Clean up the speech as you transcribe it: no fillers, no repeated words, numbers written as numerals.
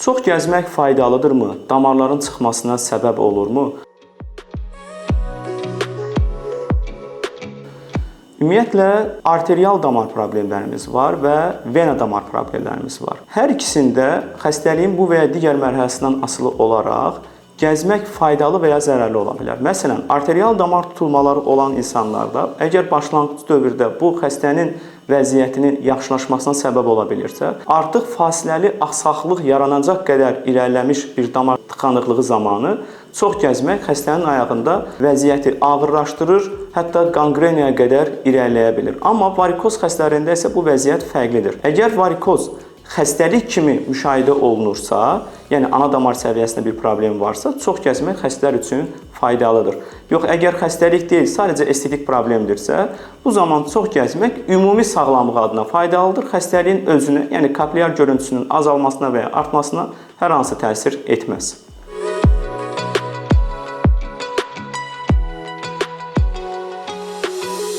Çox gəzmək faydalıdırmı? Damarların çıxmasına səbəb olurmu? Ümumiyyətlə, arterial damar problemlərimiz var və vena damar problemlərimiz var. Hər ikisində xəstəliyin bu və ya digər mərhələsindən asılı olaraq gəzmək faydalı və ya zərərli ola bilər. Məsələn, arterial damar tutulmaları olan insanlarda əgər başlanğıc dövrdə bu xəstənin vəziyyətinin yaxşılaşmasına səbəb ola bilirsə, artıq fasiləli axsaqlıq yaranacaq qədər irəliləmiş bir damar tıxanıqlığı zamanı çox gəzmək xəstənin ayağında vəziyyəti ağırlaşdırır, hətta qanqreniyaya qədər irəliləyə bilir. Amma varikoz xəstələrində isə bu vəziyyət fərqlidir. Əgər varikoz xəstəlik kimi müşahidə olunursa, yəni ana damar səviyyəsində bir problem varsa, çox gəzmək xəstələr üçün faydalıdır. Yox, əgər xəstəlik deyil, sadəcə estetik problemdirsə, bu zaman çox gəzmək ümumi sağlamlıq adına faydalıdır. Xəstəliyin özünə, yəni kapillyar görüntüsünün azalmasına və ya artmasına hər hansı təsir etməz.